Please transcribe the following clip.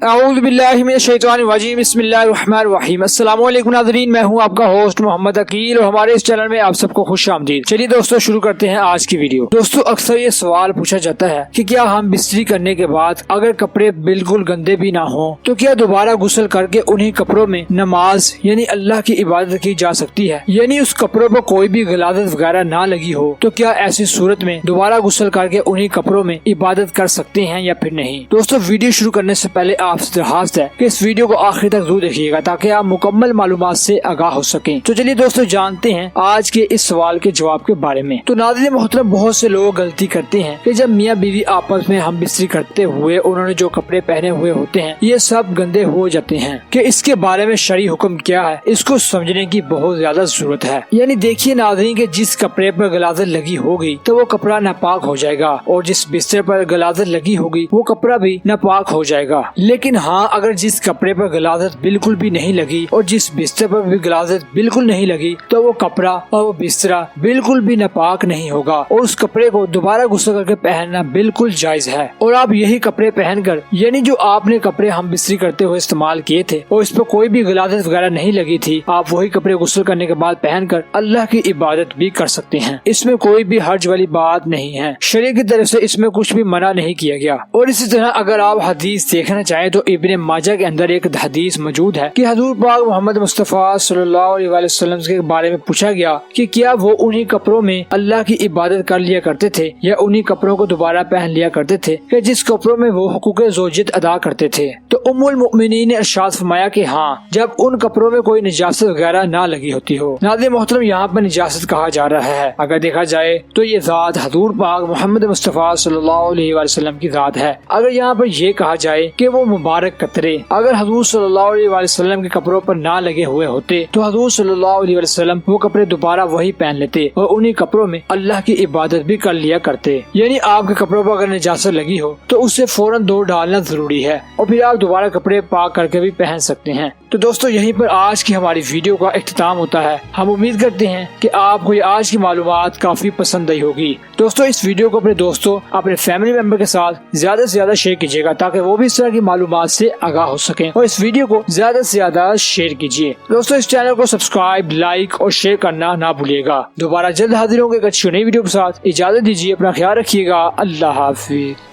اعوذ باللہ من الشیطان الرجیم بسم اللہ الرحمن الرحیم السلام علیکم ناظرین، میں ہوں آپ کا ہوسٹ محمد عقیل اور ہمارے اس چینل میں آپ سب کو خوش آمدید۔ چلیے دوستو شروع کرتے ہیں آج کی ویڈیو۔ دوستو اکثر یہ سوال پوچھا جاتا ہے کہ کیا ہم بستری کرنے کے بعد اگر کپڑے بالکل گندے بھی نہ ہوں تو کیا دوبارہ غسل کر کے انہی کپڑوں میں نماز یعنی اللہ کی عبادت کی جا سکتی ہے؟ یعنی اس کپڑوں پر کوئی بھی غلاظت وغیرہ نہ لگی ہو تو کیا ایسی صورت میں دوبارہ غسل کر کے انہی کپڑوں میں عبادت کر سکتے ہیں یا پھر نہیں؟ دوستو ویڈیو شروع کرنے سے پہلے آپ سے درخواست ہے کہ اس ویڈیو کو آخر تک ضرور دیکھیے گا تاکہ آپ مکمل معلومات سے آگاہ ہو سکیں۔ تو چلیے دوستو جانتے ہیں آج کے اس سوال کے جواب کے بارے میں۔ تو ناظرین محترم، بہت سے لوگ غلطی کرتے ہیں کہ جب میاں بیوی آپس میں ہم بستری کرتے ہوئے انہوں نے جو کپڑے پہنے ہوئے ہوتے ہیں یہ سب گندے ہو جاتے ہیں کہ اس کے بارے میں شرعی حکم کیا ہے، اس کو سمجھنے کی بہت زیادہ ضرورت ہے۔ یعنی دیکھیے ناظرین کہ جس کپڑے پر غلاظت لگی ہوگی تو وہ کپڑا ناپاک ہو جائے گا، اور جس بستر پر غلاظت لگی ہوگی وہ کپڑا بھی ناپاک ہو جائے گا۔ لیکن ہاں، اگر جس کپڑے پر غلاظت بالکل بھی نہیں لگی اور جس بستر پر بھی غلاظت بالکل نہیں لگی تو وہ کپڑا اور وہ بسترا بالکل بھی ناپاک نہیں ہوگا، اور اس کپڑے کو دوبارہ غسل کر کے پہننا بالکل جائز ہے۔ اور آپ یہی کپڑے پہن کر، یعنی جو آپ نے کپڑے ہم بستری کرتے ہوئے استعمال کیے تھے اور اس پر کوئی بھی غلاظت وغیرہ نہیں لگی تھی، آپ وہی کپڑے غسل کرنے کے بعد پہن کر اللہ کی عبادت بھی کر سکتے ہیں۔ اس میں کوئی بھی حرج والی بات نہیں ہے، شریعت کی طرف سے اس میں کچھ بھی منع نہیں کیا گیا۔ اور اسی طرح اگر آپ حدیث دیکھنا چاہیں تو ابن ماجہ کے اندر ایک حدیث موجود ہے کہ حضور پاک محمد مصطفیٰ صلی اللہ علیہ وسلم کے بارے میں پوچھا گیا کہ کیا وہ انہی کپڑوں میں اللہ کی عبادت کر لیا کرتے تھے یا انہی کپڑوں کو دوبارہ پہن لیا کرتے تھے کہ جس کپڑوں میں وہ حقوق زوجیت ادا کرتے تھے؟ تو ام المؤمنین نے ارشاد فرمایا کہ ہاں، جب ان کپڑوں میں کوئی نجاست وغیرہ نہ لگی ہوتی ہو۔ ناظرین محترم، یہاں پر نجاست کہا جا رہا ہے، اگر دیکھا جائے تو یہ ذات حضور پاک محمد مصطفیٰ صلی اللہ علیہ وسلم کی ذات ہے۔ اگر یہاں پر یہ کہا جائے کہ وہ مبارک قطرے اگر حضور صلی اللہ علیہ وسلم کے کپڑوں پر نہ لگے ہوئے ہوتے تو حضور صلی اللہ علیہ وسلم وہ کپڑے دوبارہ وہی پہن لیتے اور انہی کپڑوں میں اللہ کی عبادت بھی کر لیا کرتے۔ یعنی آپ کے کپڑوں پر اگر نجاست لگی ہو تو اسے فوراً دھو ڈالنا ضروری ہے، اور پھر آپ دوبارہ کپڑے پاک کر کے بھی پہن سکتے ہیں۔ تو دوستو یہیں پر آج کی ہماری ویڈیو کا اختتام ہوتا ہے۔ ہم امید کرتے ہیں کہ آپ کو یہ آج کی معلومات کافی پسند آئی ہوگی۔ دوستو اس ویڈیو کو اپنے دوستوں، اپنے فیملی ممبر کے ساتھ زیادہ سے زیادہ شیئر کیجیے گا تاکہ وہ بھی اس طرح کی معلومات سے آگاہ ہو سکیں، اور اس ویڈیو کو زیادہ سے زیادہ شیئر کیجیے۔ دوستو اس چینل کو سبسکرائب، لائک اور شیئر کرنا نہ بھولیے گا۔ دوبارہ جلد حاضر ہوں گے ایک اچھی نئی ویڈیو کے ساتھ۔ اجازت دیجیے، اپنا خیال رکھیے گا۔ اللہ حافظ۔